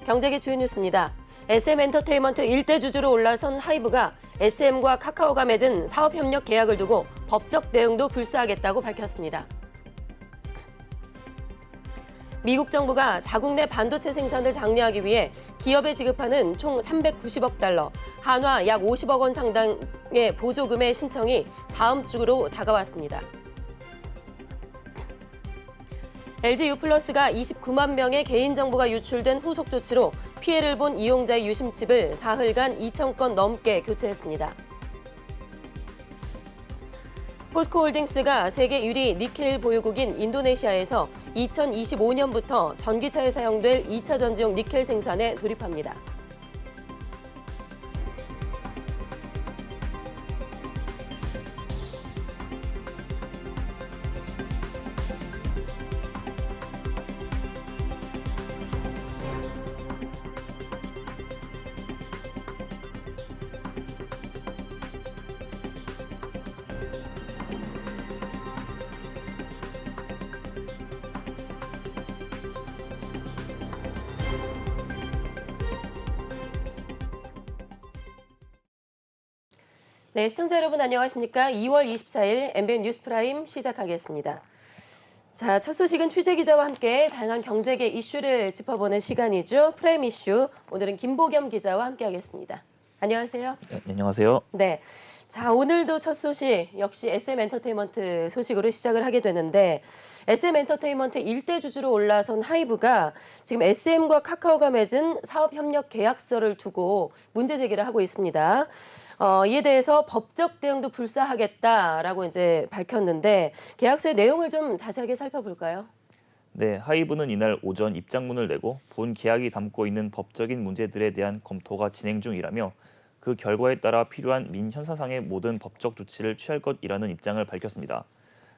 경제계 주요 뉴스입니다. SM엔터테인먼트 일대 주주로 올라선 하이브가 SM과 카카오가 맺은 사업협력 계약을 두고 법적 대응도 불사하겠다고 밝혔습니다. 미국 정부가 자국 내 반도체 생산을 장려하기 위해 기업에 지급하는 총 390억 달러, 한화 약 50억 원 상당의 보조금의 신청이 다음 주로 다가왔습니다. LG유플러스가 29만 명의 개인정보가 유출된 후속 조치로 피해를 본 이용자의 유심칩을 사흘간 2,000건 넘게 교체했습니다. 포스코홀딩스가 세계 유리 니켈 보유국인 인도네시아에서 2025년부터 전기차에 사용될 2차 전지용 니켈 생산에 돌입합니다. 네, 시청자 여러분 안녕하십니까? 2월 24일 MBN 뉴스프라임 시작하겠습니다. 자, 첫 소식은 취재 기자와 함께 다양한 경제계 이슈를 짚어보는 시간이죠. 프라임 이슈, 오늘은 김보겸 기자와 함께하겠습니다. 안녕하세요. 네, 안녕하세요. 네, 자 오늘도 첫 소식 역시 SM엔터테인먼트 소식으로 시작을 하게 되는데 SM엔터테인먼트 일대 주주로 올라선 하이브가 지금 SM과 카카오가 맺은 사업협력 계약서를 두고 문제 제기를 하고 있습니다. 이에 대해서 법적 대응도 불사하겠다라고 이제 밝혔는데 계약서의 내용을 좀 자세하게 살펴볼까요? 네, 하이브는 이날 오전 입장문을 내고 본 계약이 담고 있는 법적인 문제들에 대한 검토가 진행 중이라며 그 결과에 따라 필요한 민형사상의 모든 법적 조치를 취할 것이라는 입장을 밝혔습니다.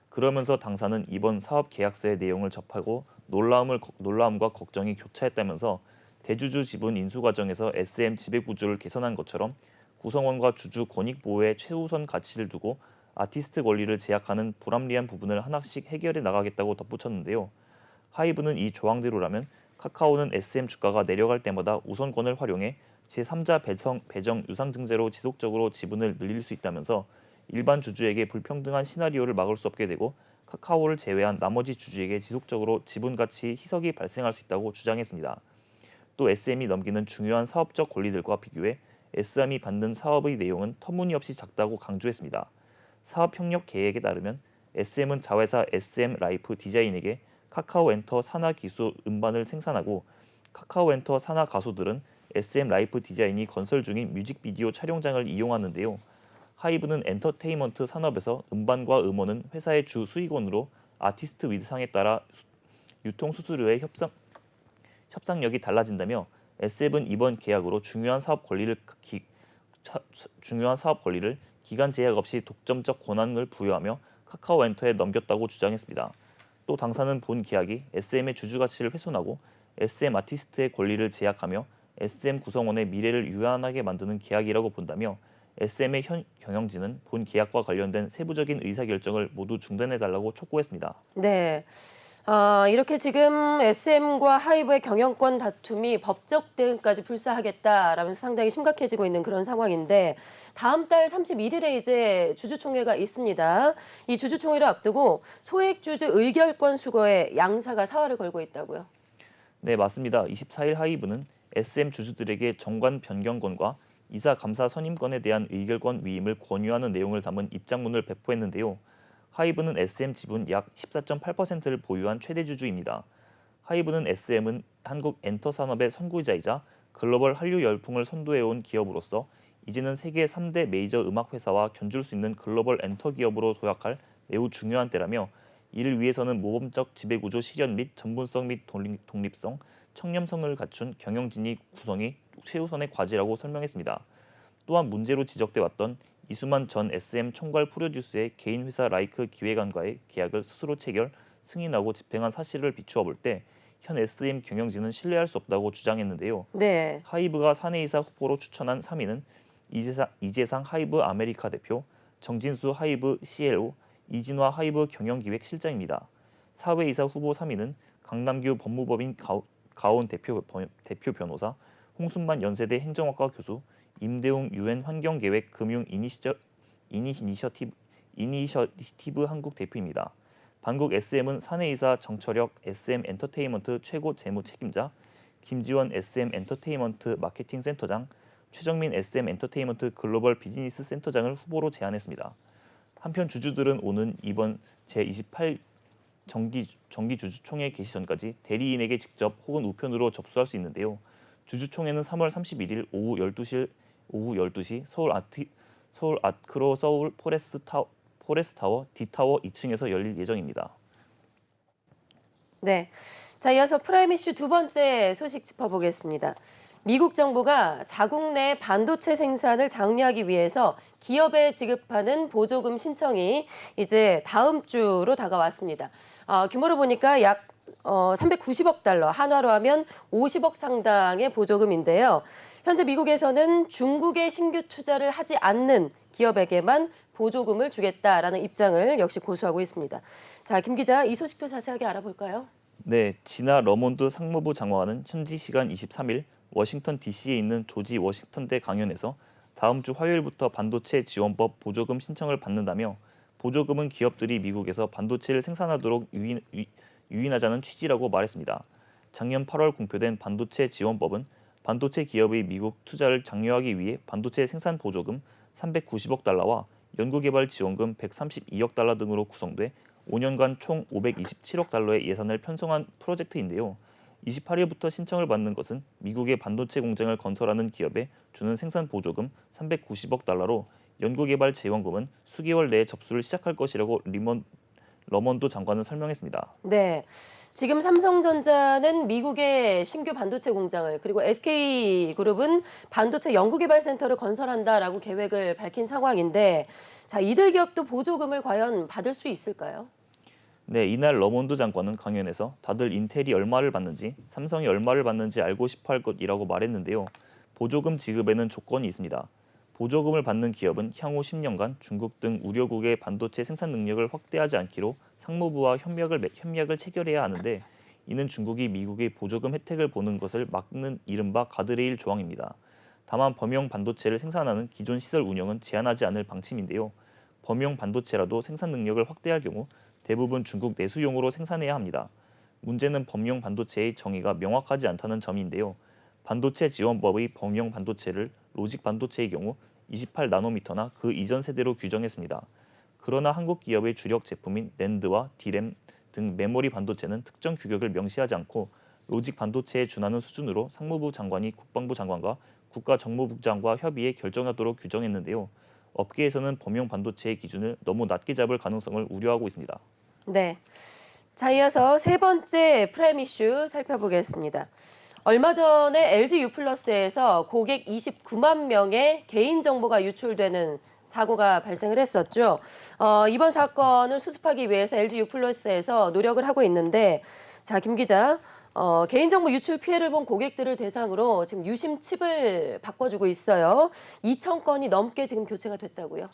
그러면서 당사는 이번 사업 계약서의 내용을 접하고 놀라움과 걱정이 교차했다면서 대주주 지분 인수 과정에서 SM 지배 구조를 개선한 것처럼 구성원과 주주 권익 보호에 최우선 가치를 두고 아티스트 권리를 제약하는 불합리한 부분을 하나씩 해결해 나가겠다고 덧붙였는데요. 하이브는 이 조항대로라면 카카오는 SM 주가가 내려갈 때마다 우선권을 활용해 제3자 배정 유상증자로 지속적으로 지분을 늘릴 수 있다면서 일반 주주에게 불평등한 시나리오를 막을 수 없게 되고 카카오를 제외한 나머지 주주에게 지속적으로 지분 가치 희석이 발생할 수 있다고 주장했습니다. 또 SM이 넘기는 중요한 사업적 권리들과 비교해 SM이 받는 사업의 내용은 터무니없이 작다고 강조했습니다. 사업협력 계획에 따르면 SM은 자회사 SM 라이프 디자인에게 카카오엔터 산하 기수 음반을 생산하고 카카오엔터 산하 가수들은 SM 라이프 디자인이 건설 중인 뮤직비디오 촬영장을 이용하는데요. 하이브는 엔터테인먼트 산업에서 음반과 음원은 회사의 주 수익원으로 아티스트 위상에 따라 유통 수수료의 협상력이 달라진다며 SM은 이번 계약으로 중요한 사업 권리를 기간 제약 없이 독점적 권한을 부여하며 카카오엔터에 넘겼다고 주장했습니다. 또 당사는 본 계약이 SM의 주주 가치를 훼손하고 SM 아티스트의 권리를 제약하며 SM 구성원의 미래를 유한하게 만드는 계약이라고 본다며 SM의 현 경영진은 본 계약과 관련된 세부적인 의사결정을 모두 중단해달라고 촉구했습니다. 네. 이렇게 지금 SM과 하이브의 경영권 다툼이 법적 대응까지 불사하겠다라면서 상당히 심각해지고 있는 그런 상황인데 다음 달 31일에 이제 주주총회가 있습니다. 이 주주총회를 앞두고 소액주주 의결권 수거에 양사가 사활을 걸고 있다고요? 네, 맞습니다. 24일 하이브는 SM 주주들에게 정관 변경권과 이사 감사 선임권에 대한 의결권 위임을 권유하는 내용을 담은 입장문을 배포했는데요. 하이브는 SM 지분 약 14.8%를 보유한 최대 주주입니다. 하이브는 SM은 한국 엔터 산업의 선구자이자 글로벌 한류 열풍을 선도해온 기업으로서 이제는 세계 3대 메이저 음악 회사와 견줄 수 있는 글로벌 엔터 기업으로 도약할 매우 중요한 때라며 이를 위해서는 모범적 지배구조 실현 및 전문성 및 독립성, 청렴성을 갖춘 경영진이 구성이 최우선의 과제라고 설명했습니다. 또한 문제로 지적돼 왔던 이수만 전 SM 총괄 프로듀스의 개인 회사 라이크 기획안과의 계약을 스스로 체결, 승인하고 집행한 사실을 비추어 볼 때 현 SM 경영진은 신뢰할 수 없다고 주장했는데요. 네. 하이브가 사내이사 후보로 추천한 3위는 이재상 하이브 아메리카 대표, 정진수 하이브 CLO, 이진화 하이브 경영기획실장입니다. 사회이사 후보 3위는 강남규 법무법인 박가온 대표 변호사, 홍순만 연세대 행정학과 교수, 임대웅 유엔 환경계획 금융 이니셔티브 한국 대표입니다. 반국 SM은 사내이사 정철혁 SM 엔터테인먼트 최고 재무 책임자, 김지원 SM 엔터테인먼트 마케팅 센터장, 최정민 SM 엔터테인먼트 글로벌 비즈니스 센터장을 후보로 제안했습니다. 한편 주주들은 오는 이번 제28 정기주주총회 개시 전까지 대리인에게 직접 혹은 우편으로 접수할 수 있는데요. 주주총회는 3월 31일 오후 12시 서울 아크로 서울 포레스타워 D타워 2층에서 열릴 예정입니다. 네. 자, 이어서 프라임 이슈 두 번째 소식 짚어보겠습니다. 미국 정부가 자국 내 반도체 생산을 장려하기 위해서 기업에 지급하는 보조금 신청이 이제 다음 주로 다가왔습니다. 규모로 보니까 약 390억 달러, 한화로 하면 50억 상당의 보조금인데요. 현재 미국에서는 중국에 신규 투자를 하지 않는 기업에게만 보조금을 주겠다라는 입장을 역시 고수하고 있습니다. 자, 김 기자, 이 소식도 자세하게 알아볼까요? 네, 지나 러몬드 상무부 장관은 현지 시간 23일 워싱턴 DC에 있는 조지 워싱턴대 강연에서 다음 주 화요일부터 반도체 지원법 보조금 신청을 받는다며 보조금은 기업들이 미국에서 반도체를 생산하도록 유인하자는 취지라고 말했습니다. 작년 8월 공표된 반도체 지원법은 반도체 기업의 미국 투자를 장려하기 위해 반도체 생산 보조금 390억 달러와 연구개발 지원금 132억 달러 등으로 구성돼 5년간 총 527억 달러의 예산을 편성한 프로젝트인데요. 28일부터 신청을 받는 것은 미국의 반도체 공장을 건설하는 기업에 주는 생산 보조금 390억 달러로 연구개발 지원금은 수개월 내에 접수를 시작할 것이라고 러먼도 장관은 설명했습니다. 네. 지금 삼성전자는 미국의 신규 반도체 공장을 그리고 SK그룹은 반도체 연구개발센터를 건설한다라고 계획을 밝힌 상황인데 자, 이들 기업도 보조금을 과연 받을 수 있을까요? 네, 이날 러몬드 장관은 강연에서 다들 인텔이 얼마를 받는지, 삼성이 얼마를 받는지 알고 싶어 할 것이라고 말했는데요. 보조금 지급에는 조건이 있습니다. 보조금을 받는 기업은 향후 10년간 중국 등 우려국의 반도체 생산 능력을 확대하지 않기로 상무부와 협약을 체결해야 하는데 이는 중국이 미국의 보조금 혜택을 보는 것을 막는 이른바 가드레일 조항입니다. 다만 범용 반도체를 생산하는 기존 시설 운영은 제한하지 않을 방침인데요. 범용 반도체라도 생산 능력을 확대할 경우 대부분 중국 내수용으로 생산해야 합니다. 문제는 범용 반도체의 정의가 명확하지 않다는 점인데요. 반도체 지원법의 범용 반도체를 로직 반도체의 경우 28나노미터나 그 이전 세대로 규정했습니다. 그러나 한국 기업의 주력 제품인 낸드와 디램 등 메모리 반도체는 특정 규격을 명시하지 않고 로직 반도체에 준하는 수준으로 상무부 장관이 국방부 장관과 국가정보국장과 협의해 결정하도록 규정했는데요. 업계에서는 범용 반도체의 기준을 너무 낮게 잡을 가능성을 우려하고 있습니다. 네. 자, 이어서 세 번째 프라임 이슈 살펴보겠습니다. 얼마 전에 LG U+에서 고객 29만 명의 개인정보가 유출되는 사고가 발생을 했었죠. 이번 사건을 수습하기 위해서 LG U+에서 노력을 하고 있는데 자, 김 기자, 개인정보 유출 피해를 본 고객들을 대상으로 지금 유심 칩을 바꿔주고 있어요. 2천 건이 넘게 지금 교체가 됐다고요?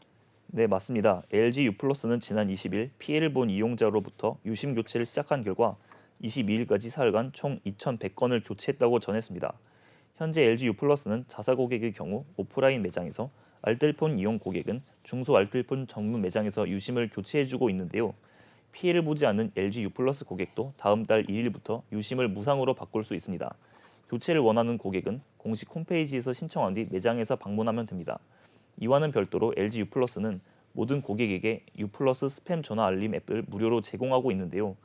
네, 맞습니다. LG U+는 지난 20일 피해를 본 이용자로부터 유심 교체를 시작한 결과 22일까지 사흘간 총 2,100건을 교체했다고 전했습니다. 현재 LG U+는 자사 고객의 경우 오프라인 매장에서 알뜰폰 이용 고객은 중소 알뜰폰 전문 매장에서 유심을 교체해주고 있는데요. 피해를 보지 않은 LG U+ 고객도 다음 달 1일부터 유심을 무상으로 바꿀 수 있습니다. 교체를 원하는 고객은 공식 홈페이지에서 신청한 뒤 매장에서 방문하면 됩니다. 이와는 별도로 LG U+는 모든 고객에게 U+ 스팸 전화 알림 앱을 무료로 제공하고 있는데요.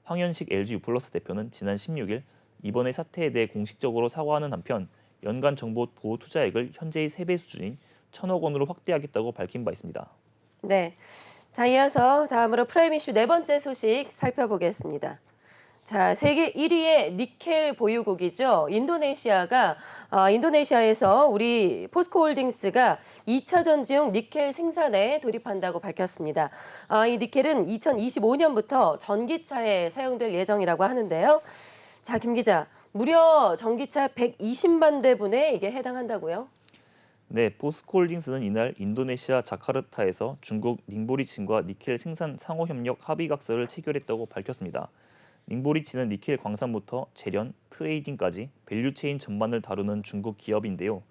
황현식 LG U+ 대표는 지난 16일 이번의 사태에 대해 공식적으로 사과하는 한편 연간 정보 보호 투자액을 현재의 3배 수준인 1,000억 원으로 확대하겠다고 밝힌 바 있습니다. 네. 자, 이어서 다음으로 프라임 이슈 네 번째 소식 살펴보겠습니다. 자, 세계 1위의 니켈 보유국이죠. 인도네시아에서 우리 포스코홀딩스가 2차 전지용 니켈 생산에 돌입한다고 밝혔습니다. 이 니켈은 2025년부터 전기차에 사용될 예정이라고 하는데요. 자, 김 기자, 무려 전기차 120만 대분에 이게 해당한다고요? 네, 포스코홀딩스는 이날 인도네시아 자카르타에서 중국 닝보리친과 니켈 생산 상호협력 합의각서를 체결했다고 밝혔습니다. 닝보리치는 니켈 광산부터 재련, 트레이딩까지 밸류체인 전반을 다루는 중국 기업인데요.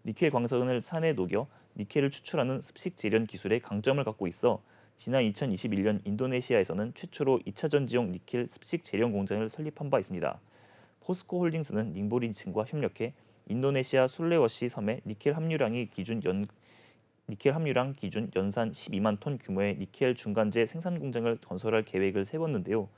니켈 광선을 산에 녹여 니켈을 추출하는 습식 재련 기술에 강점을 갖고 있어 지난 2021년 인도네시아에서는 최초로 2차 전지용 니켈 습식 재련 공장을 설립한 바 있습니다. 포스코 홀딩스는 닝보리치과 협력해 인도네시아 술레워시 섬에 니켈 함유량 기준 연산 12만 톤 규모의 니켈 중간재 생산 공장을 건설할 계획을 세웠는데요.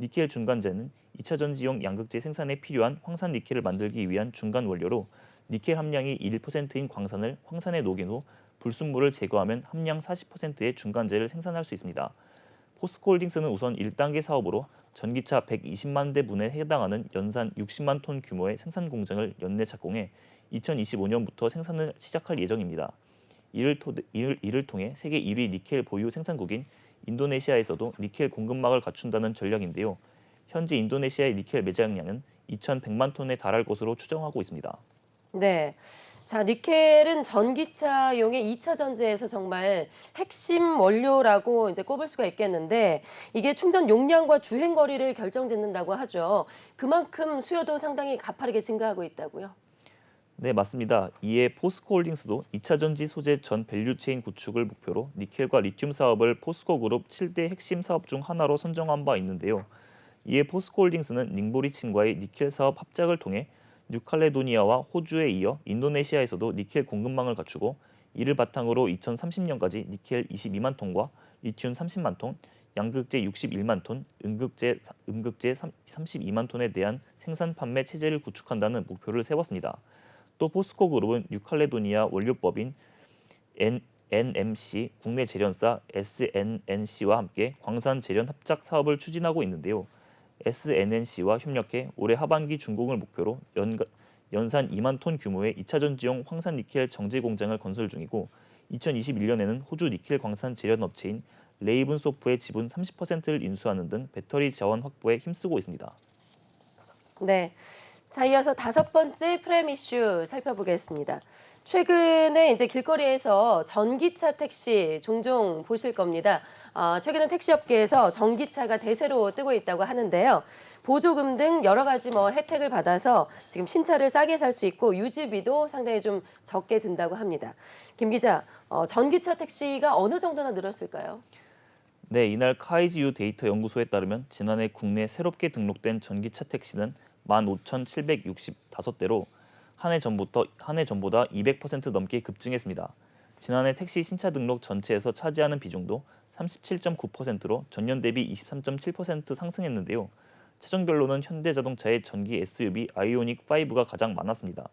니켈 중간재는 2차 전지용 양극재 생산에 필요한 황산 니켈을 만들기 위한 중간 원료로 니켈 함량이 1%인 광산을 황산에 녹인 후 불순물을 제거하면 함량 40%의 중간재를 생산할 수 있습니다. 포스코홀딩스는 우선 1단계 사업으로 전기차 120만 대 분에 해당하는 연산 60만 톤 규모의 생산 공장을 연내 착공해 2025년부터 생산을 시작할 예정입니다. 이를 통해 세계 1위 니켈 보유 생산국인 인도네시아에서도 니켈 공급망을 갖춘다는 전략인데요. 현재 인도네시아의 니켈 매장량은 2,100만 톤에 달할 것으로 추정하고 있습니다. 네. 자, 니켈은 전기차용의 2차 전지에서 정말 핵심 원료라고 이제 꼽을 수가 있겠는데 이게 충전 용량과 주행 거리를 결정짓는다고 하죠. 그만큼 수요도 상당히 가파르게 증가하고 있다고요. 네, 맞습니다. 이에 포스코홀딩스도 2차 전지 소재 전 밸류체인 구축을 목표로 니켈과 리튬 사업을 포스코 그룹 7대 핵심 사업 중 하나로 선정한 바 있는데요. 이에 포스코홀딩스는 닝보리친과의 니켈 사업 합작을 통해 뉴칼레도니아와 호주에 이어 인도네시아에서도 니켈 공급망을 갖추고 이를 바탕으로 2030년까지 니켈 22만 톤과 리튬 30만 톤, 양극재 61만 톤, 음극재 32만 톤에 대한 생산 판매 체제를 구축한다는 목표를 세웠습니다. 또 포스코 그룹은 뉴칼레도니아 원료법인 NMC 국내 재련사 SNNC와 함께 광산 재련 합작 사업을 추진하고 있는데요. SNNC와 협력해 올해 하반기 준공을 목표로 연산 2만 톤 규모의 2차 전지용 황산 니켈 정제 공장을 건설 중이고 2021년에는 호주 니켈 광산 재련 업체인 레이븐소프의 지분 30%를 인수하는 등 배터리 자원 확보에 힘쓰고 있습니다. 네. 자, 이어서 5번째 프라임 이슈 살펴보겠습니다. 최근에 이제 길거리에서 전기차 택시 종종 보실 겁니다. 최근에 택시업계에서 전기차가 대세로 뜨고 있다고 하는데요. 보조금 등 여러 가지 혜택을 받아서 지금 신차를 싸게 살 수 있고 유지비도 상당히 좀 적게 든다고 합니다. 김 기자, 전기차 택시가 어느 정도나 늘었을까요? 네, 이날 카이지유 데이터 연구소에 따르면 지난해 국내 새롭게 등록된 전기차 택시는 15,765대로 한 해 전보다 200% 넘게 급증했습니다. 지난해 택시 신차 등록 전체에서 차지하는 비중도 37.9%로 전년 대비 23.7% 상승했는데요. 차종별로는 현대자동차의 전기 SUV 아이오닉 5가 가장 많았습니다.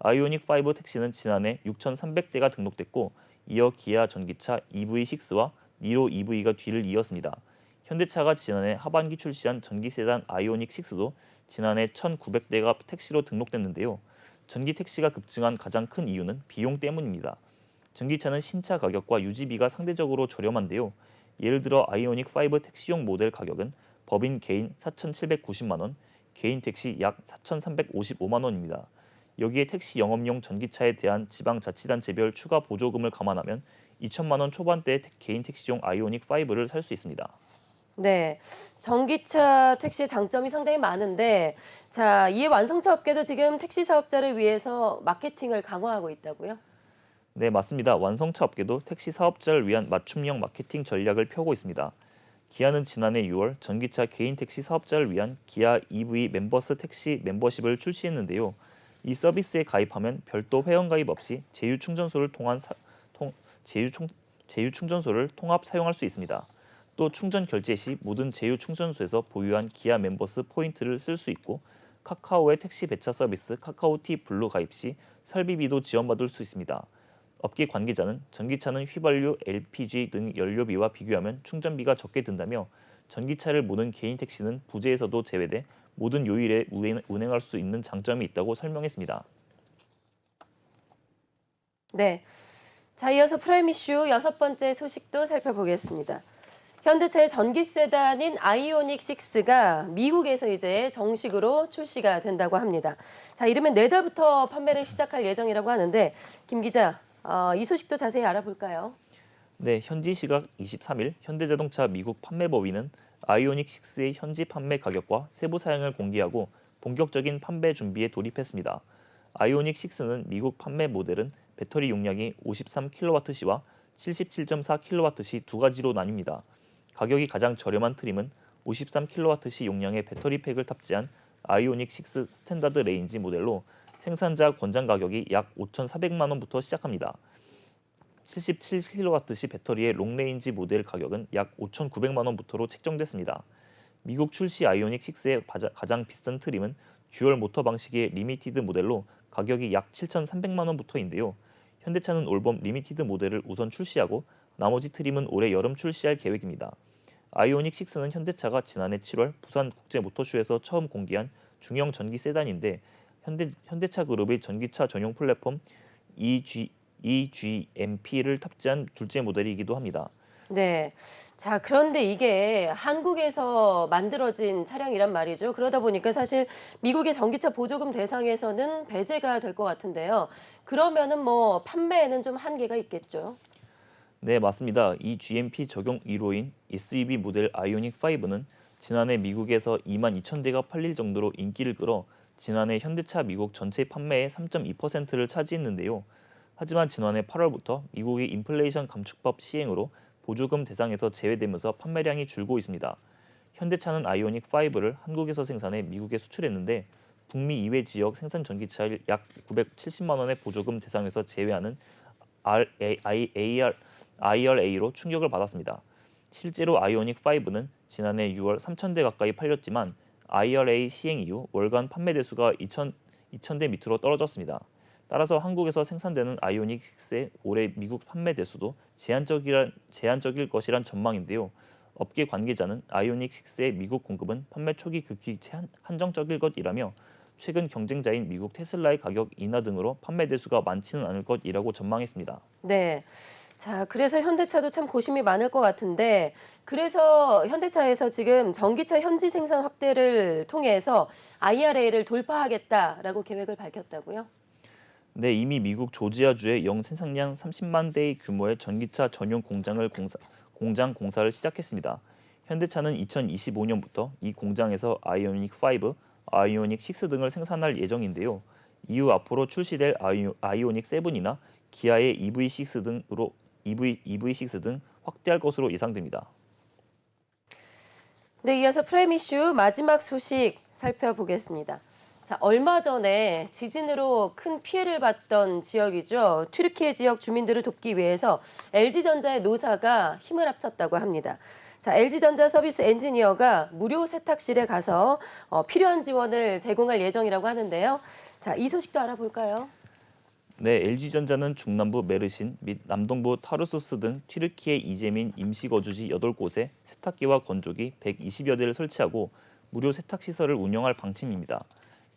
아이오닉 5 택시는 지난해 6,300대가 등록됐고 이어 기아 전기차 EV6와 니로 EV가 뒤를 이었습니다. 현대차가 지난해 하반기 출시한 전기 세단 아이오닉 6도 지난해 1,900대가 택시로 등록됐는데요. 전기 택시가 급증한 가장 큰 이유는 비용 때문입니다. 전기차는 신차 가격과 유지비가 상대적으로 저렴한데요. 예를 들어 아이오닉 5 택시용 모델 가격은 법인 개인 4,790만 원, 개인 택시 약 4,355만 원입니다. 여기에 택시 영업용 전기차에 대한 지방자치단체별 추가 보조금을 감안하면 2천만 원 초반대 개인 택시용 아이오닉 5를 살 수 있습니다. 네, 전기차 택시의 장점이 상당히 많은데, 자, 이에 완성차 업계도 지금 택시 사업자를 위해서 마케팅을 강화하고 있다고요? 네, 맞습니다. 완성차 업계도 택시 사업자를 위한 맞춤형 마케팅 전략을 펴고 있습니다. 기아는 지난해 6월 전기차 개인 택시 사업자를 위한 기아 EV 멤버스 택시 멤버십을 출시했는데요. 이 서비스에 가입하면 별도 회원 가입 없이 제휴 충전소를 통합 사용할 수 있습니다. 또 충전 결제 시 모든 제휴 충전소에서 보유한 기아 멤버스 포인트를 쓸 수 있고 카카오의 택시 배차 서비스 카카오티 블루 가입 시 설비비도 지원받을 수 있습니다. 업계 관계자는 전기차는 휘발유, LPG 등 연료비와 비교하면 충전비가 적게 든다며 전기차를 모는 개인 택시는 부재에서도 제외돼 모든 요일에 운행할 수 있는 장점이 있다고 설명했습니다. 네. 자, 이어서 프라임 이슈 6번째 소식도 살펴보겠습니다. 현대차의 전기 세단인 아이오닉 6가 미국에서 이제 정식으로 출시가 된다고 합니다. 자, 이르면 내달부터 판매를 시작할 예정이라고 하는데 김 기자, 이 소식도 자세히 알아볼까요? 네, 현지 시각 23일 현대자동차 미국 판매법인은 아이오닉 6의 현지 판매 가격과 세부 사양을 공개하고 본격적인 판매 준비에 돌입했습니다. 아이오닉 6는 미국 판매 모델은 배터리 용량이 53kWh와 77.4kWh 두 가지로 나뉩니다. 가격이 가장 저렴한 트림은 53kWh 용량의 배터리 팩을 탑재한 아이오닉 6 스탠다드 레인지 모델로 생산자 권장 가격이 약 5,400만 원부터 시작합니다. 77kWh 배터리의 롱레인지 모델 가격은 약 5,900만 원부터로 책정됐습니다. 미국 출시 아이오닉 6의 가장 비싼 트림은 듀얼 모터 방식의 리미티드 모델로 가격이 약 7,300만 원부터인데요. 현대차는 올봄 리미티드 모델을 우선 출시하고 나머지 트림은 올해 여름 출시할 계획입니다. 아이오닉 6는 현대차가 지난해 7월 부산 국제모터쇼에서 처음 공개한 중형 전기 세단인데 현대차 그룹의 전기차 전용 플랫폼 EGMP를 탑재한 둘째 모델이기도 합니다. 네. 자, 그런데 이게 한국에서 만들어진 차량이란 말이죠. 그러다 보니까 사실 미국의 전기차 보조금 대상에서는 배제가 될 것 같은데요. 그러면은 뭐 판매에는 좀 한계가 있겠죠. 네, 맞습니다. 이 GMP 적용 1호인 SUV 모델 아이오닉 5는 지난해 미국에서 22,000대가 팔릴 정도로 인기를 끌어 지난해 현대차 미국 전체 판매의 3.2%를 차지했는데요. 하지만 지난해 8월부터 미국의 인플레이션 감축법 시행으로 보조금 대상에서 제외되면서 판매량이 줄고 있습니다. 현대차는 아이오닉 5를 한국에서 생산해 미국에 수출했는데 북미 이외 지역 생산 전기차를 약 970만 원의 보조금 대상에서 제외하는 IRA로 충격을 받았습니다. 실제로 아이오닉 5는 지난해 6월 3,000대 가까이 팔렸지만 IRA 시행 이후 월간 판매 대수가 2,000대 밑으로 떨어졌습니다. 따라서 한국에서 생산되는 아이오닉 6의 올해 미국 판매 대수도 제한적일 것이란 전망인데요. 업계 관계자는 아이오닉 6의 미국 공급은 판매 초기 극히 한정적일 것이라며 최근 경쟁자인 미국 테슬라의 가격 인하 등으로 판매 대수가 많지는 않을 것이라고 전망했습니다. 네. 자, 그래서 현대차도 참 고심이 많을 것 같은데, 그래서 현대차에서 지금 전기차 현지 생산 확대를 통해서 IRA를 돌파하겠다라고 계획을 밝혔다고요? 네, 이미 미국 조지아주에 영 생산량 30만 대의 규모의 전기차 전용 공장 공사를 시작했습니다. 현대차는 2025년부터 이 공장에서 아이오닉 5, 아이오닉 6 등을 생산할 예정인데요. 이후 앞으로 출시될 아이오닉 7이나 기아의 EV6 등 확대할 것으로 예상됩니다. 네, 이어서 프라임 이슈 마지막 소식 살펴보겠습니다. 자, 얼마 전에 지진으로 큰 피해를 봤던 지역이죠. 튀르키예 지역 주민들을 돕기 위해서 LG전자의 노사가 힘을 합쳤다고 합니다. 자, LG전자 서비스 엔지니어가 무료 세탁실에 가서 필요한 지원을 제공할 예정이라고 하는데요. 자, 이 소식도 알아볼까요? 네, LG전자는 중남부 메르신 및 남동부 타르수스 등 튀르키예 이재민 임시거주지 8곳에 세탁기와 건조기 120여 대를 설치하고 무료 세탁시설을 운영할 방침입니다.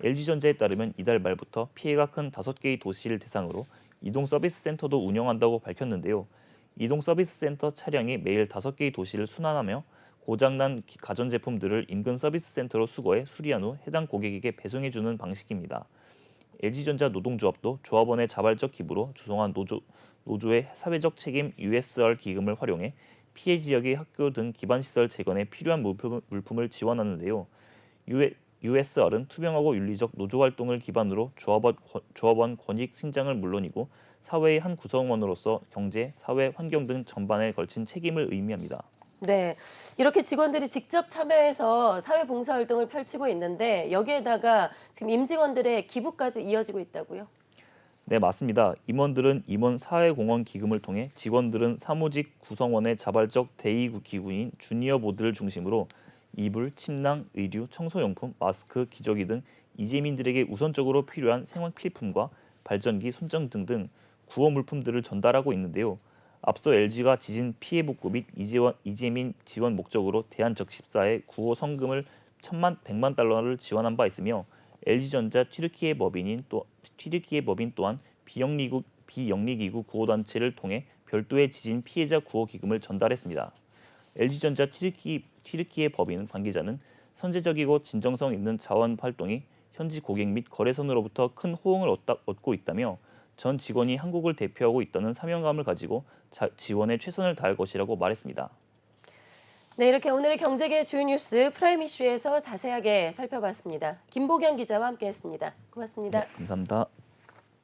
LG전자에 따르면 이달 말부터 피해가 큰 5개의 도시를 대상으로 이동 서비스 센터도 운영한다고 밝혔는데요. 이동 서비스 센터 차량이 매일 5개의 도시를 순환하며 고장난 가전제품들을 인근 서비스 센터로 수거해 수리한 후 해당 고객에게 배송해주는 방식입니다. LG전자 노동조합도 조합원의 자발적 기부로 조성한 노조의 사회적 책임 USR 기금을 활용해 피해 지역의 학교 등 기반시설 재건에 필요한 물품을 지원하는데요. USR은 투명하고 윤리적 노조 활동을 기반으로 조합원 권익 신장을 물론이고 사회의 한 구성원으로서 경제, 사회, 환경 등 전반에 걸친 책임을 의미합니다. 네, 이렇게 직원들이 직접 참여해서 사회봉사활동을 펼치고 있는데 여기에다가 지금 임직원들의 기부까지 이어지고 있다고요? 네, 맞습니다. 임원들은 임원 사회공헌 기금을 통해 직원들은 사무직 구성원의 자발적 대의기구인 주니어 보드를 중심으로 이불, 침낭, 의류, 청소용품, 마스크, 기저귀 등 이재민들에게 우선적으로 필요한 생활필품과 발전기, 손전등 등 구호 물품들을 전달하고 있는데요. 앞서 LG가 지진 피해 복구 및 이재민 지원 목적으로 대한적십사에 구호 성금을 1,100만 달러를 지원한 바 있으며 LG전자 튀르키예 법인 또한 비영리기구 구호단체를 통해 별도의 지진 피해자 구호 기금을 전달했습니다. LG전자 튀르키예 법인 관계자는 선제적이고 진정성 있는 자원 활동이 현지 고객 및 거래선으로부터 큰 호응을 얻고 있다며 전 직원이 한국을 대표하고 있다는 사명감을 가지고 지원에 최선을 다할 것이라고 말했습니다. 네, 이렇게 오늘의 경제계 주요 뉴스 프라임 이슈에서 자세하게 살펴봤습니다. 김보경 기자와 함께했습니다. 고맙습니다. 감사합니다.